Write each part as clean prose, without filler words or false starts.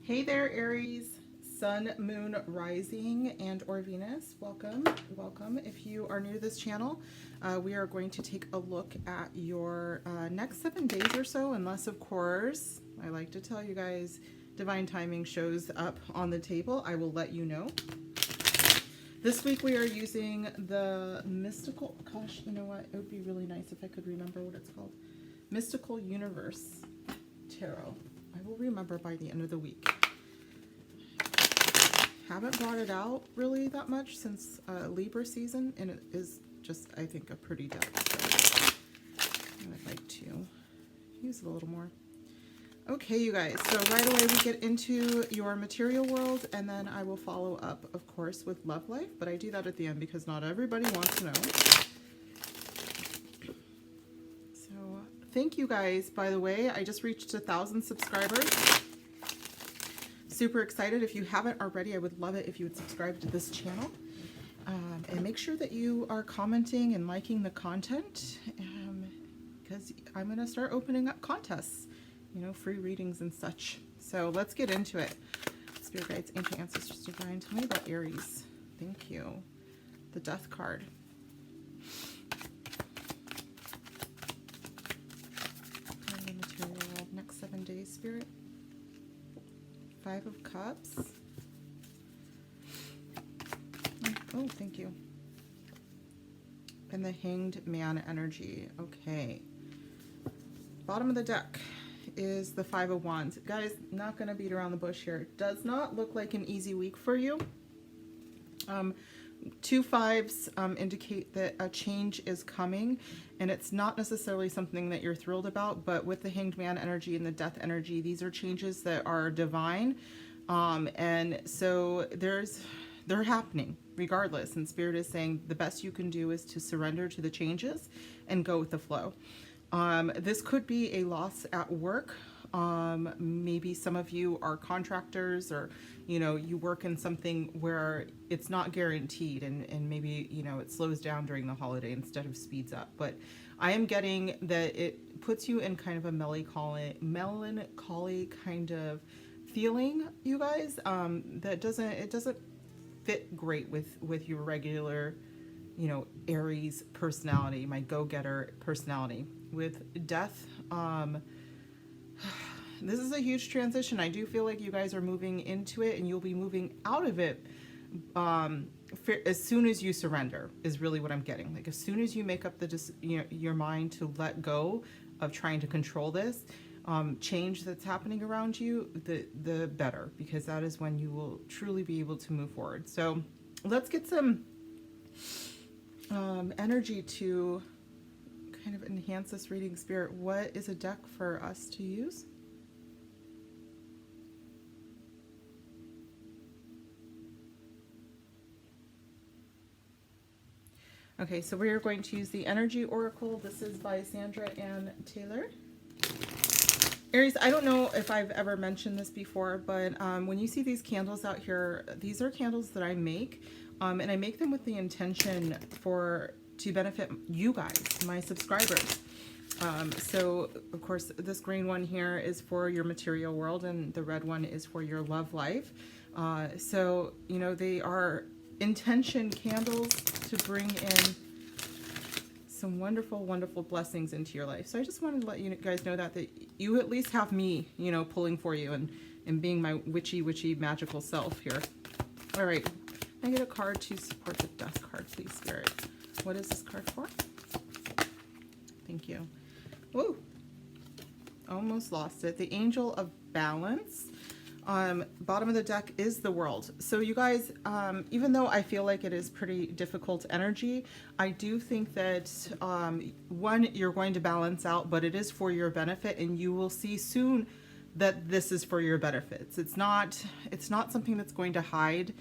Hey there, Aries, Sun, Moon, Rising, and or Venus. Welcome, welcome. If you are new to this channel, we are going to take a look at your next 7 days or so, unless, of course, I like to tell you guys, divine timing shows up on the table. I will let you know. This week we are using the Mystical, gosh, you know what? It would be really nice if I could remember what it's called. Mystical Universe Tarot. I will remember by the end of the week. Haven't brought it out really that much since Libra season, and it is just, I think, a pretty deck. So I'd like to use it a little more. Okay, you guys, so right away we get into your material world, and then I will follow up, of course, with love life, but I do that at the end because not everybody wants to know. So thank you guys, by the way. I just reached 1,000 subscribers. Super excited. If you haven't already, I would love it if you would subscribe to this channel. And make sure that you are commenting and liking the content, because I'm going to start opening up contests, you know, free readings and such. So let's get into it. Spirit guides, ancient ancestors, divine, tell me about Aries. Thank you. The Death card. And the material world, next 7 days, Spirit. 5 of Cups. Oh, thank you. And the Hanged Man energy. Okay. Bottom of the deck is the 5 of Wands. Guys, not going to beat around the bush here. It does not look like an easy week for you. 2 5s indicate that a change is coming, and it's not necessarily something that you're thrilled about, but with the Hanged Man energy and the Death energy, these are changes that are divine, and so they're happening regardless, and Spirit is saying the best you can do is to surrender to the changes and go with the flow. This could be a loss at work. Maybe some of you are contractors, or, you know, you work in something where it's not guaranteed, and maybe, you know, it slows down during the holiday instead of speeds up. But I am getting that it puts you in kind of a melancholy kind of feeling, you guys, that doesn't fit great with your regular, you know, Aries personality, my go-getter personality. With Death, this is a huge transition. I do feel like you guys are moving into it, and you'll be moving out of it as soon as you surrender, is really what I'm getting. Like, as soon as you make up your mind to let go of trying to control this change that's happening around you, the better, because that is when you will truly be able to move forward. So let's get some energy to kind of enhance this reading, Spirit. What is a deck for us to use? Okay, so we are going to use the Energy Oracle. This is by Sandra Ann Taylor. Aries, I don't know if I've ever mentioned this before, but when you see these candles out here, these are candles that I make, and I make them with the intention to benefit you guys, my subscribers. So, of course, this green one here is for your material world, and the red one is for your love life. So, you know, they are intention candles to bring in some wonderful, wonderful blessings into your life. So I just wanted to let you guys know that you at least have me, you know, pulling for you and being my witchy, magical self here. All right. Can I get a card to support the Death card, please, Spirit? What is this card for? Thank you. Whoa. Almost lost it. The Angel of Balance. Bottom of the deck is the World. So you guys, even though I feel like it is pretty difficult energy, I do think that one, you're going to balance out, but it is for your benefit, and you will see soon that this is for your benefits. It's not something that's going to hide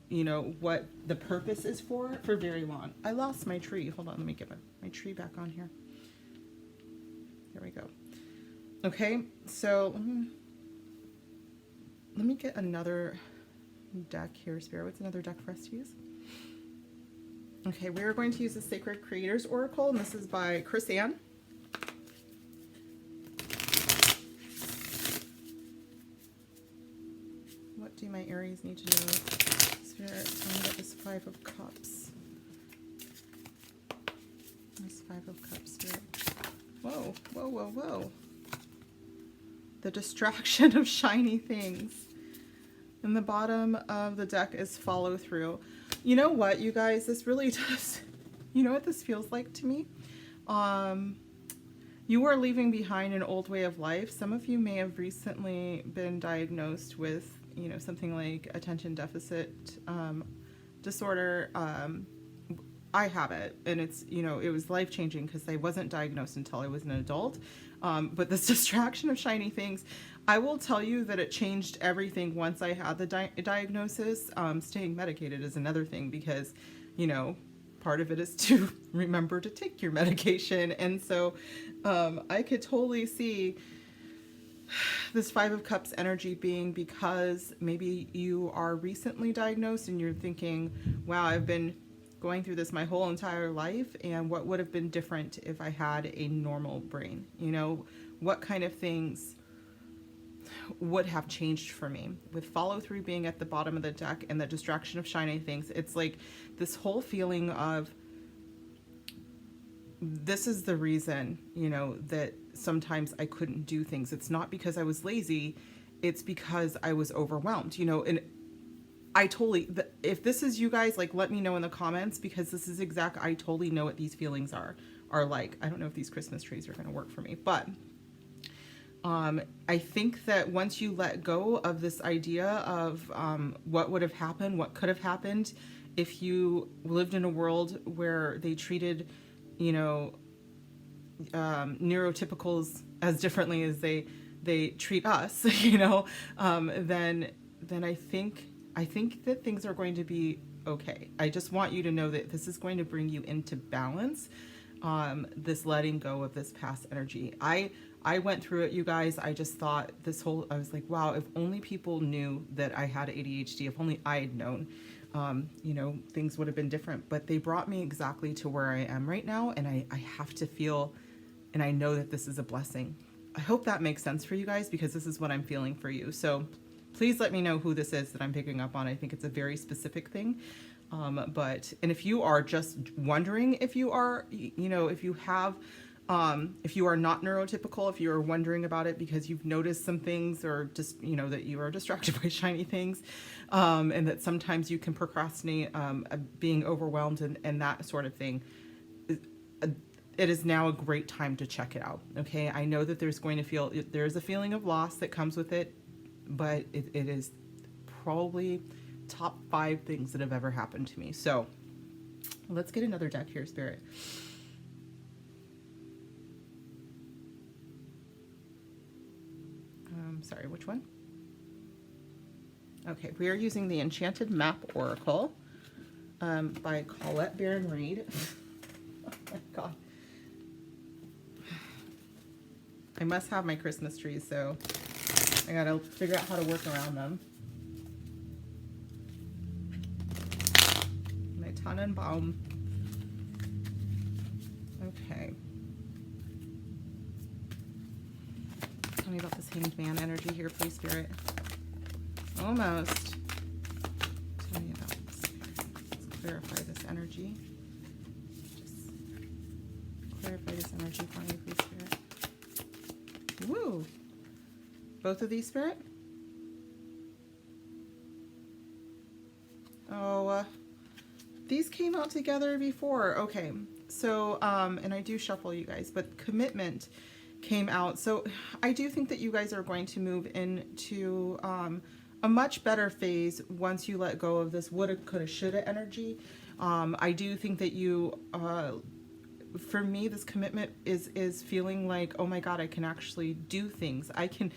you know, what the purpose is for very long. I lost my tree. Hold on, let me get my tree back on here. There we go. Okay, so let me get another deck here, Spirit. What's another deck for us to use? Okay, we are going to use the Sacred Creators Oracle, and this is by Chris Ann. do my Aries need to know? Spirit, tell me about this Five of Cups. This Five of Cups, Spirit. Whoa, whoa, whoa, whoa. The distraction of shiny things. And the bottom of the deck is follow through. You know what, you guys? This really does... You know what this feels like to me? You are leaving behind an old way of life. Some of you may have recently been diagnosed with, you know, something like attention deficit disorder. I have it, and it's, you know, it was life-changing because I wasn't diagnosed until I was an adult. But this distraction of shiny things, I will tell you that it changed everything once I had the diagnosis. Staying medicated is another thing because, you know, part of it is to remember to take your medication. And so I could totally see this Five of Cups energy being because maybe you are recently diagnosed and you're thinking, wow, I've been going through this my whole entire life, and what would have been different if I had a normal brain? You know, what kind of things would have changed for me? With follow through being at the bottom of the deck and the distraction of shiny things, it's like this whole feeling of, this is the reason, you know, that sometimes I couldn't do things. It's not because I was lazy, it's because I was overwhelmed, you know. And I totally, if this is you guys, like, let me know in the comments, because this is I totally know what these feelings are like. I don't know if these Christmas trees are going to work for me, but I think that once you let go of this idea of what would have happened, what could have happened if you lived in a world where they treated, you know, neurotypicals as differently as they treat us, you know, then I think that things are going to be okay. I just want you to know that this is going to bring you into balance, this letting go of this past energy. I went through it, you guys. I just thought I was like, wow, if only people knew that I had ADHD, if only I had known, you know, things would have been different. But they brought me exactly to where I am right now, and I have to feel, and I know that this is a blessing. I hope that makes sense for you guys, because this is what I'm feeling for you. So please let me know who this is that I'm picking up on. I think it's a very specific thing. And if you are just wondering if you are, you know, if you are not neurotypical, if you are wondering about it because you've noticed some things, or just, you know, that you are distracted by shiny things, and that sometimes you can procrastinate, being overwhelmed and that sort of thing, it is now a great time to check it out. Okay. I know that there's a feeling of loss that comes with it, but it is probably top 5 things that have ever happened to me. So let's get another deck here, Spirit. Sorry, which one? Okay, we are using the Enchanted Map Oracle by Colette Baron Reed. Oh my God. I must have my Christmas trees, so I gotta figure out how to work around them. My Tannenbaum. Okay. Tell me about this Hanged Man energy here, please, Spirit. Almost. Tell me about this. Let's clarify this energy. Just clarify this energy for me, please, Spirit. Woo! Both of these, Spirit? Oh, these came out together before. Okay, so, and I do shuffle, you guys, but Commitment came out. So I do think that you guys are going to move into a much better phase once you let go of this woulda, coulda, shoulda energy. I do think that you, for me, this commitment is feeling like, oh my God, I can actually do things. I can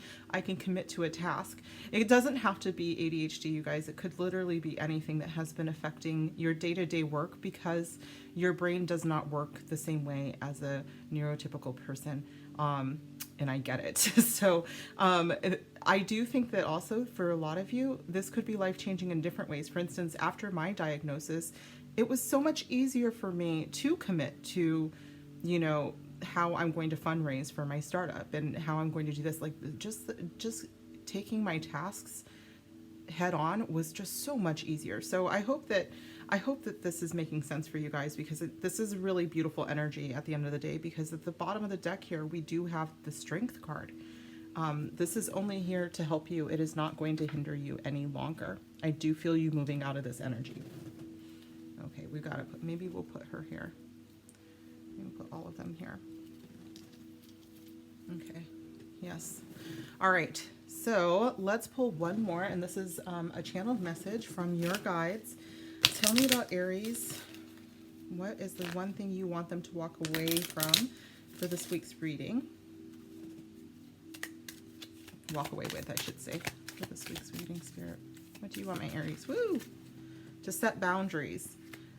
commit to a task. It doesn't have to be ADHD, you guys. It could literally be anything that has been affecting your day-to-day work, because your brain does not work the same way as a neurotypical person. And I get it. So I do think that also for a lot of you, this could be life-changing in different ways. For instance, after my diagnosis, it was so much easier for me to commit to, you know, how I'm going to fundraise for my startup and how I'm going to do this. Like just taking my tasks head on was just so much easier. So I hope that this is making sense for you guys, because this is really beautiful energy at the end of the day, because at the bottom of the deck here, we do have the Strength card. This is only here to help you. It is not going to hinder you any longer. I do feel you moving out of this energy. Okay, we got to put, maybe we'll put her here. Maybe we'll put all of them here. Okay, yes. All right, so let's pull one more, and this is a channeled message from your guides. Tell me about Aries. What is the one thing you want them to walk away from for this week's reading? Walk away with, I should say, for this week's reading, Spirit. What do you want, my Aries? Woo! To set boundaries.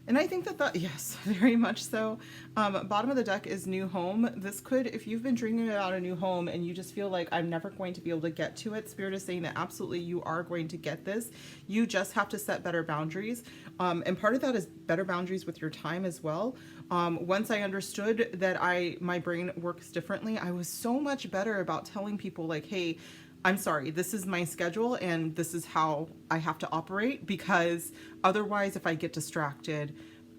And I think that, yes, very much so. Bottom of the deck is new home. This could, if you've been dreaming about a new home and you just feel like I'm never going to be able to get to it, Spirit is saying that absolutely you are going to get this. You just have to set better boundaries. And part of that is better boundaries with your time as well. Once I understood that my brain works differently, I was so much better about telling people like, hey, I'm sorry, this is my schedule and this is how I have to operate, because otherwise if I get distracted,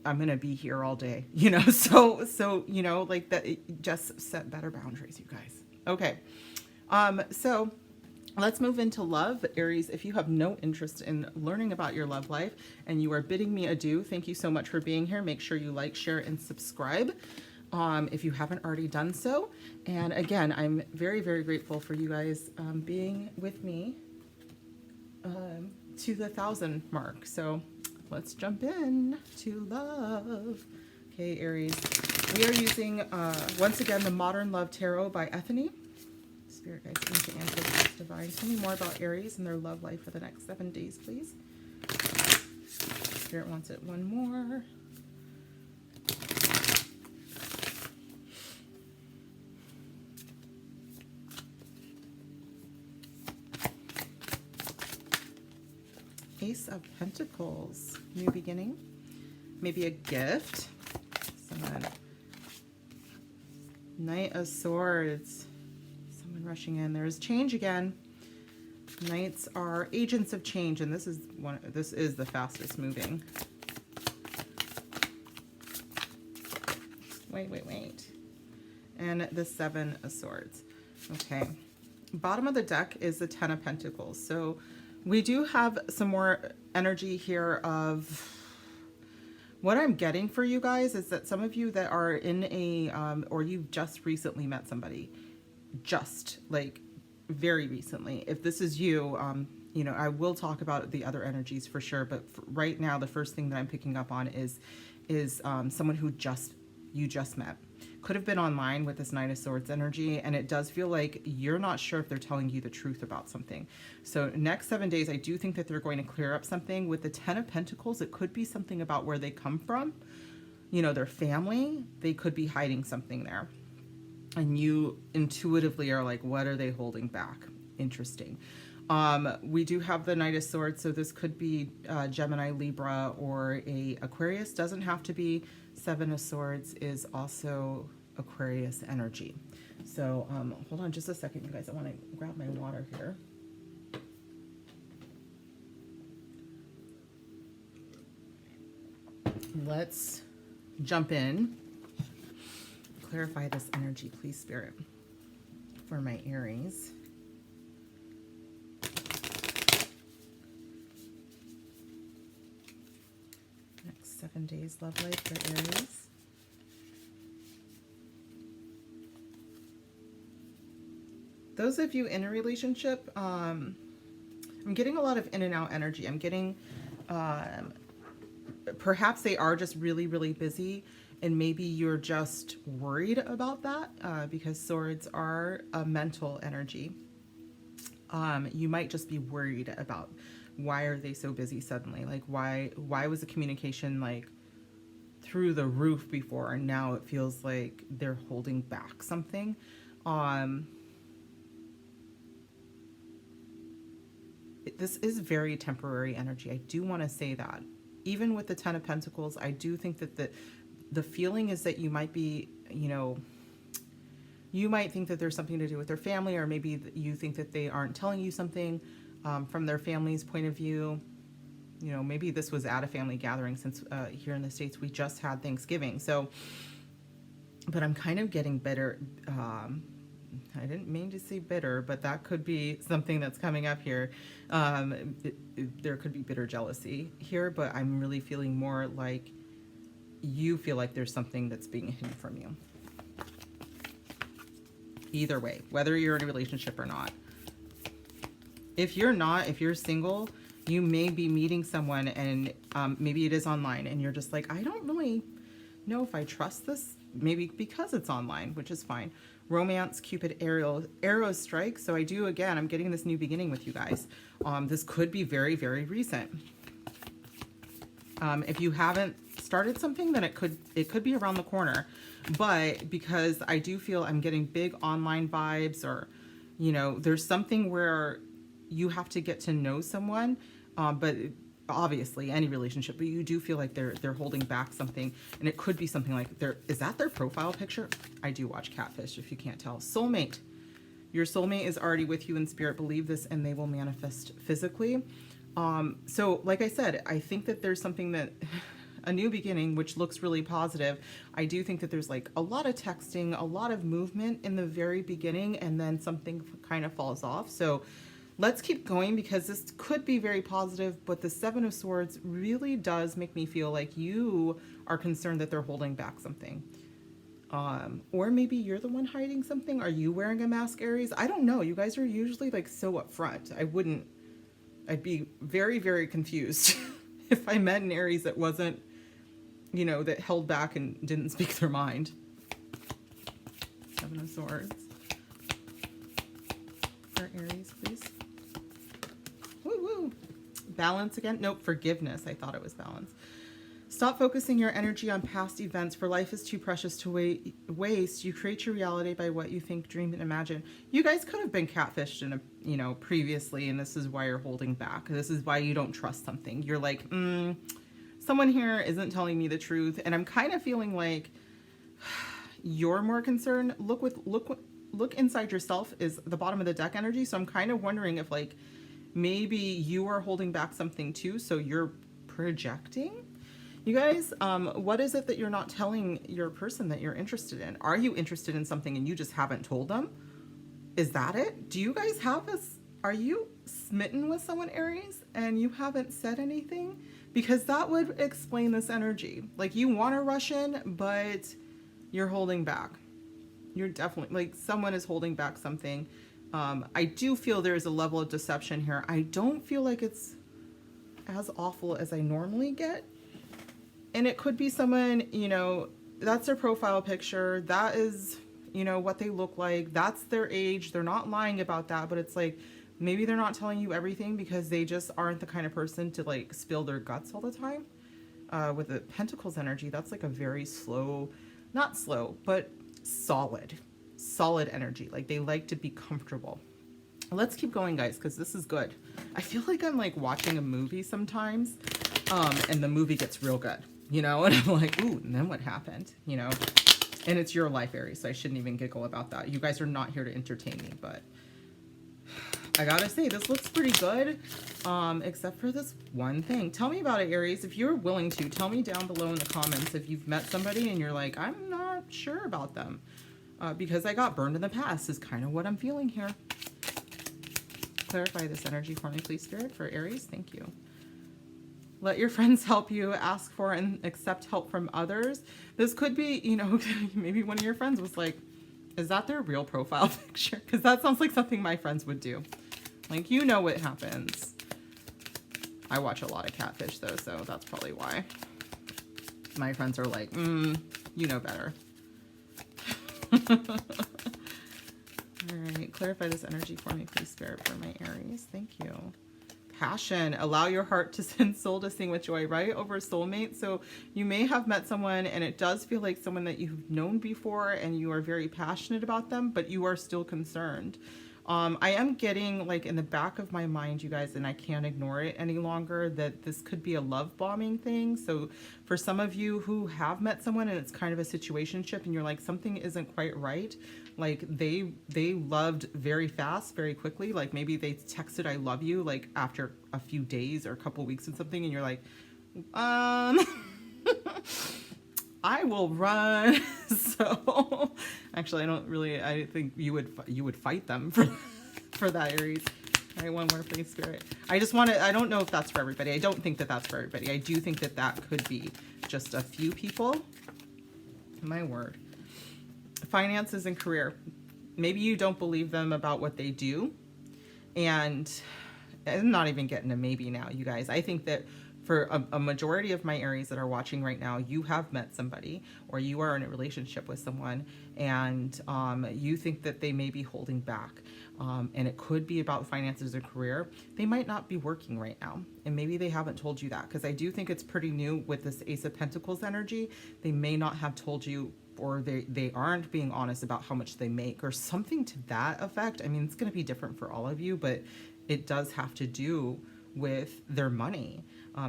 I'm going to be here all day, you know? So, you know, like that, just set better boundaries, you guys. Okay. So let's move into love. Aries, if you have no interest in learning about your love life and you are bidding me adieu, thank you so much for being here. Make sure you like, share, and subscribe. If you haven't already done so. And again, I'm very, very grateful for you guys being with me to the 1,000 mark. So let's jump in to love. Okay, Aries, we are using, once again, the Modern Love Tarot by Ethany. Spirit guides seem to answer this divine. Tell me more about Aries and their love life for the next 7 days, please. Spirit wants it one more. Ace of Pentacles, new beginning, maybe a gift. Someone. Knight of Swords, someone rushing in. There's change again. Knights are agents of change, and this is the fastest moving. Wait. And the Seven of Swords. Okay. Bottom of the deck is the Ten of Pentacles. So we do have some more energy here of what I'm getting for you guys is that some of you that are in a, or you've just recently met somebody, just like very recently. If this is you, you know, I will talk about the other energies for sure. But right now, the first thing that I'm picking up on is someone who you just met. Could have been online with this Knight of Swords energy, and it does feel like you're not sure if they're telling you the truth about something. So next 7 days, I do think that they're going to clear up something. With the Ten of Pentacles, it could be something about where they come from, you know, their family. They could be hiding something there, and you intuitively are like, what are they holding back? Interesting. We do have the Knight of Swords, so this could be Gemini, Libra, or a Aquarius. Doesn't have to be. Seven of Swords is also Aquarius energy. So hold on just a second, you guys. I want to grab my water here. Let's jump in. Clarify this energy, please, Spirit, for my Aries. Next 7 days love life for Aries. Those of you in a relationship, I'm getting a lot of in and out energy. I'm getting, perhaps they are just really, really busy, and maybe you're just worried about that because swords are a mental energy. You might just be worried about why are they so busy suddenly? Like why was the communication like through the roof before, and now it feels like they're holding back something? This is very temporary energy. I do want to say that. Even with the Ten of Pentacles, I do think that the feeling is that you might be, you know, you might think that there's something to do with their family, or maybe you think that they aren't telling you something. from their family's point of view. You know, maybe this was at a family gathering, since here in the States we just had Thanksgiving. So, but I'm kind of getting bitter. I didn't mean to say bitter, but that could be something that's coming up here. There could be bitter jealousy here, but I'm really feeling more like you feel like there's something that's being hidden from you. Either way, whether you're in a relationship or not. If you're not, if you're single, you may be meeting someone and maybe it is online and you're just like, I don't really know if I trust this, maybe because it's online, which is fine. Romance, Cupid, arrows strike. So I do, again, I'm getting this new beginning with you guys. This could be very, very recent. If you haven't started something, then it could be around the corner. But because I do feel I'm getting big online vibes, or, you know, there's something where you have to get to know someone, but obviously any relationship, but you do feel like they're holding back something, and it could be something like is that their profile picture? I do watch Catfish, if you can't tell. Soulmate. Your soulmate is already with you in spirit. Believe this and they will manifest physically. So like I said, I think that there's something that a new beginning, which looks really positive. I do think that there's like a lot of texting, a lot of movement in the very beginning, and then something kind of falls off. So let's keep going, because this could be very positive, but the Seven of Swords really does make me feel like you are concerned that they're holding back something. Or maybe you're the one hiding something. Are you wearing a mask, Aries? I don't know. You guys are usually like so upfront. I'd be very, very confused if I met an Aries that wasn't, you know, that held back and didn't speak their mind. Seven of Swords. For Aries, please. Woo woo. Balance again. Nope, forgiveness. I thought it was balance. Stop focusing your energy on past events, for life is too precious to waste. You create your reality by what you think, dream, and imagine. You guys could have been catfished in a, you know, previously, and this is why you're holding back. This is why you don't trust something. You're like, someone here isn't telling me the truth, and I'm kind of feeling like you're more concerned. Look inside yourself is the bottom of the deck energy. So I'm kind of wondering if like maybe you are holding back something too, so you're projecting. You guys, what is it that you're not telling your person that you're interested in? Are you interested in something and you just haven't told them? Is that it? Do you guys have this? Are you smitten with someone, Aries, and you haven't said anything? Because that would explain this energy. Like you want to rush in, but you're holding back. You're definitely, like, someone is holding back something. I do feel there's a level of deception here. I don't feel like it's as awful as I normally get. And it could be someone, you know, that's their profile picture. That is, you know, what they look like. That's their age. They're not lying about that, but it's like, maybe they're not telling you everything because they just aren't the kind of person to like spill their guts all the time. With the Pentacles energy, that's like a very slow, not slow, but solid energy. Like they like to be comfortable. Let's keep going, guys, because this is good. I feel like I'm like watching a movie sometimes, and the movie gets real good, you know, and I'm like, ooh, and then what happened, you know? And it's your life, Aries, so I shouldn't even giggle about that. You guys are not here to entertain me, but I gotta say, this looks pretty good, except for this one thing. Tell me about it, Aries. If you're willing to, tell me down below in the comments if you've met somebody and you're like, I'm not sure about them, because I got burned in the past is kind of what I'm feeling here. Clarify this energy for me, please, Spirit, for Aries. Thank you. Let your friends help you. Ask for and accept help from others. This could be, you know, maybe one of your friends was like, is that their real profile picture? Because that sounds like something my friends would do. Like, you know what happens. I watch a lot of Catfish, though, so that's probably why. My friends are like, you know better. All right, clarify this energy for me, please, Spirit, for my Aries. Thank you. Passion. Allow your heart and soul to sing with joy, right? Over soulmate. So you may have met someone and it does feel like someone that you've known before and you are very passionate about them, but you are still concerned. I am getting like in the back of my mind, you guys, and I can't ignore it any longer, that this could be a love bombing thing. So for some of you who have met someone and it's kind of a situationship and you're like, something isn't quite right, like they loved very fast, very quickly. Like maybe they texted I love you like after a few days or a couple weeks and something, and you're like, I will run. So actually, I think you would fight them for that, Aries. All right, one more, please, Spirit. I don't know if that's for everybody. I don't think that that's for everybody. I do think that that could be just a few people. My word. Finances and career. Maybe you don't believe them about what they do. And I'm not even getting a maybe now, you guys. I think that for a majority of my Aries that are watching right now, you have met somebody or you are in a relationship with someone, and you think that they may be holding back. And it could be about finances or career. They might not be working right now, and maybe they haven't told you that, because I do think it's pretty new with this Ace of Pentacles energy. They may not have told you, or they aren't being honest about how much they make or something to that effect. I mean, it's going to be different for all of you, but it does have to do with their money.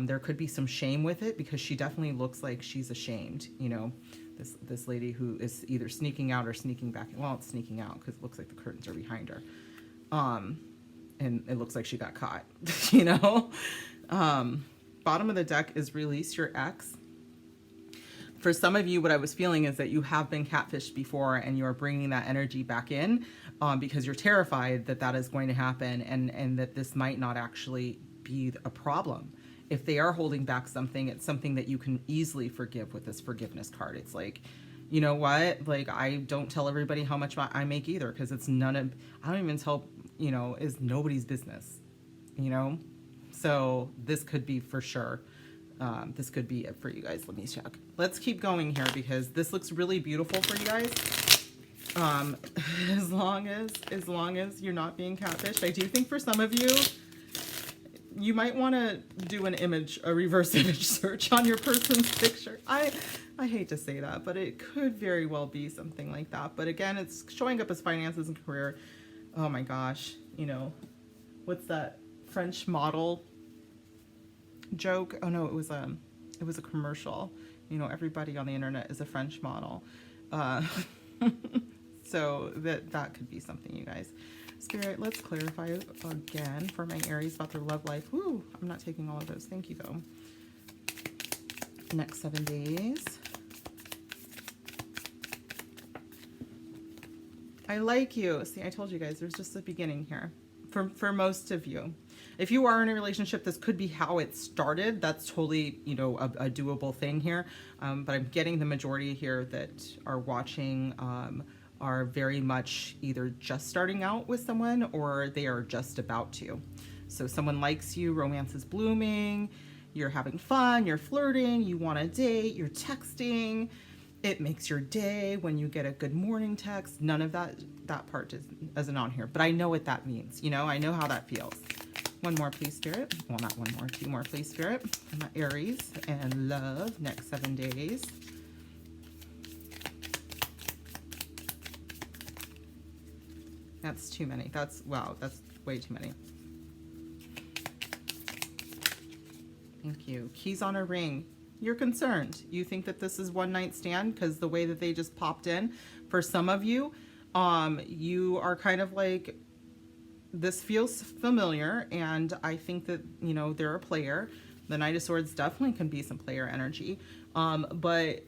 There could be some shame with it, because she definitely looks like she's ashamed. You know, this lady who is either sneaking out or sneaking back. Well, it's sneaking out because it looks like the curtains are behind her. And it looks like she got caught, you know? Bottom of the deck is release your ex. For some of you, what I was feeling is that you have been catfished before and you're bringing that energy back in, because you're terrified that that is going to happen, and that this might not actually be a problem. If they are holding back something, it's something that you can easily forgive with this forgiveness card. It's like, you know what? Like, I don't tell everybody how much I make either, because it's I don't even tell, you know, is nobody's business, you know? So this could be for sure. This could be it for you guys. Let me check. Let's keep going here, because this looks really beautiful for you guys. As long as you're not being catfished. I do think for some of you, you might want to do a reverse image search on your person's picture. I hate to say that, but it could very well be something like that. But again, it's showing up as finances and career. Oh my gosh, you know, what's that French model joke? Oh no, it was a commercial. You know, everybody on the internet is a French model. So that could be something, you guys. Spirit, let's clarify again for my Aries about their love life. Woo, I'm not taking all of those. Thank you, though. Next 7 days. I like you. See, I told you guys, there's just a beginning here for most of you. If you are in a relationship, this could be how it started. That's totally, you know, a doable thing here. But I'm getting the majority here that are watching are very much either just starting out with someone or they are just about to. So someone likes you, romance is blooming, you're having fun, you're flirting, you want a date, you're texting. It makes your day when you get a good morning text. None of that part isn't on here, but I know what that means. You know, I know how that feels. One more, please, Spirit. Well, not one more, 2 more, please, Spirit. My Aries and love, next 7 days. That's too many. Wow, that's way too many. Thank you. Keys on a ring. You're concerned. You think that this is one night stand because the way that they just popped in. For some of you, you are kind of like, this feels familiar, and I think that, you know, they're a player. The Knight of Swords definitely can be some player energy, but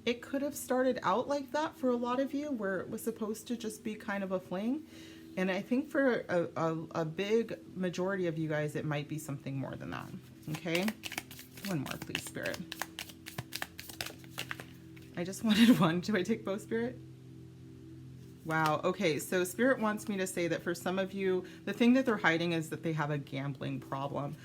it could have started out like that for a lot of you, where it was supposed to just be kind of a fling. And I think for a big majority of you guys, it might be something more than that. Okay? One more, please, Spirit. I just wanted one. Do I take both, Spirit? Wow. Okay. So Spirit wants me to say that for some of you, the thing that they're hiding is that they have a gambling problem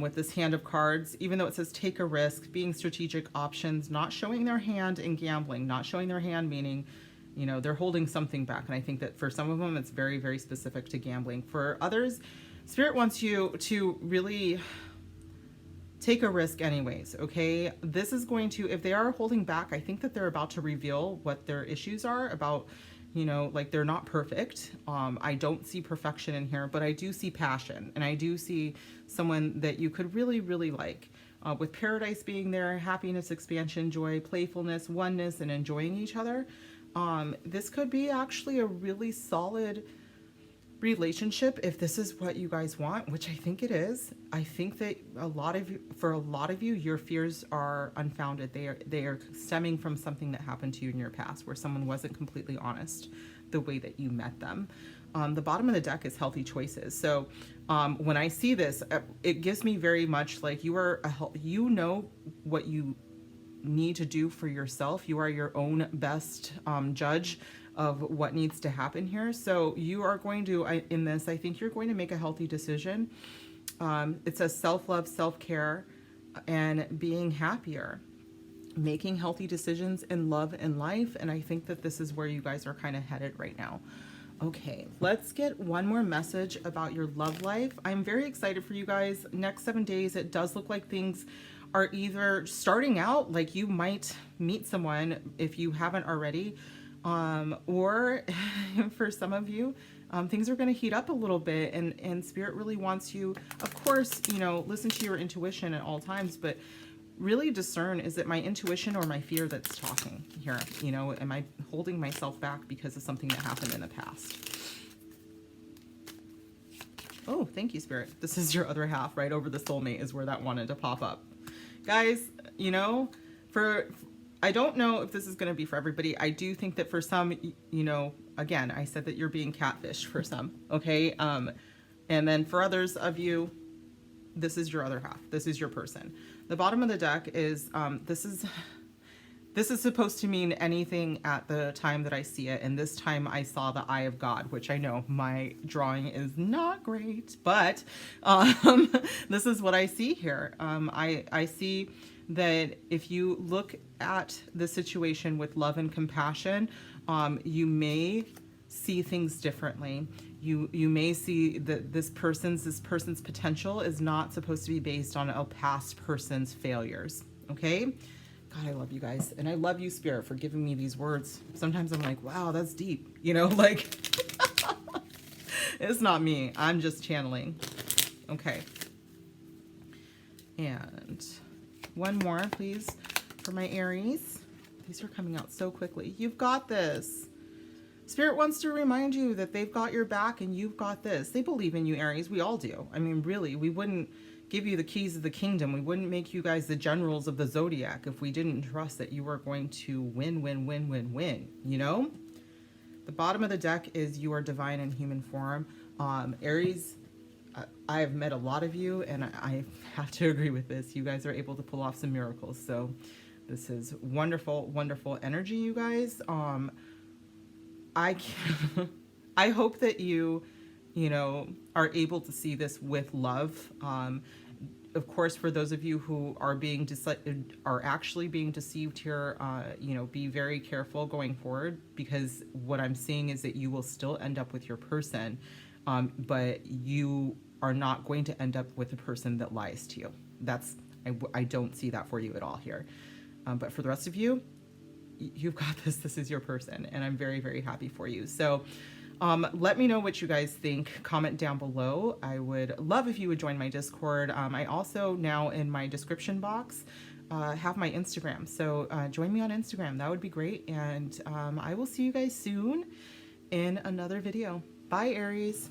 with this hand of cards, even though it says take a risk, being strategic options, not showing their hand in gambling, not showing their hand, meaning, you know, they're holding something back. And I think that for some of them, it's very, very specific to gambling. For others, Spirit wants you to really take a risk anyways, okay? This is going to, if they are holding back, I think that they're about to reveal what their issues are about, you know, like they're not perfect. I don't see perfection in here, but I do see passion, and I do see someone that you could really, really like. With paradise being there, happiness, expansion, joy, playfulness, oneness, and enjoying each other. This could be actually a really solid relationship if this is what you guys want, which I think it is. I think that for a lot of you, your fears are unfounded. They are stemming from something that happened to you in your past where someone wasn't completely honest the way that you met them. The bottom of the deck is healthy choices. So when I see this, it gives me very much like you know what you need to do for yourself. You are your own best judge of what needs to happen here. So you are going to, in this, I think you're going to make a healthy decision. It says self-love, self-care, and being happier, making healthy decisions in love and life. And I think that this is where you guys are kind of headed right now. Okay, let's get one more message about your love life. I'm very excited for you guys. Next 7 days, it does look like things are either starting out, like you might meet someone if you haven't already, or for some of you, things are going to heat up a little bit, and Spirit really wants you, of course, you know, listen to your intuition at all times, but really discern, is it my intuition or my fear that's talking here? You know, am I holding myself back because of something that happened in the past? Oh, thank you, Spirit. This is your other half. Right over the soulmate is where that wanted to pop up. Guys, you know, I don't know if this is going to be for everybody. I do think that for some, you know, again, I said that you're being catfished for some, okay? And then for others of you, this is your other half. This is your person. The bottom of the deck is, this is supposed to mean anything at the time that I see it. And this time I saw the eye of God, which I know my drawing is not great, but this is what I see here. I see that if you look at the situation with love and compassion, you may see things differently. You may see that this person's potential is not supposed to be based on a past person's failures. Okay? God, I love you guys. And I love you, Spirit, for giving me these words. Sometimes I'm like, wow, that's deep. You know, like, it's not me. I'm just channeling. Okay. And one more, please, for my Aries. These are coming out so quickly. You've got this. Spirit wants to remind you that they've got your back and you've got this. They believe in you, Aries. We all do. I mean, really, we wouldn't give you the keys of the kingdom. We wouldn't make you guys the generals of the zodiac if we didn't trust that you were going to win, win, win, win, win, you know? The bottom of the deck is you are divine in human form. Aries, I have met a lot of you, and I have to agree with this. You guys are able to pull off some miracles. So this is wonderful, wonderful energy, you guys. I hope that you know, are able to see this with love. Of course, for those of you who are actually being deceived here, you know, be very careful going forward, because what I'm seeing is that you will still end up with your person, but you are not going to end up with a person that lies to you. I don't see that for you at all here. But for the rest of you, you've got this. This is your person, and I'm very, very happy for you. So let me know what you guys think. Comment down below. I would love if you would join my Discord. I also now in my description box have my Instagram. So join me on Instagram. That would be great. And I will see you guys soon in another video. Bye, Aries.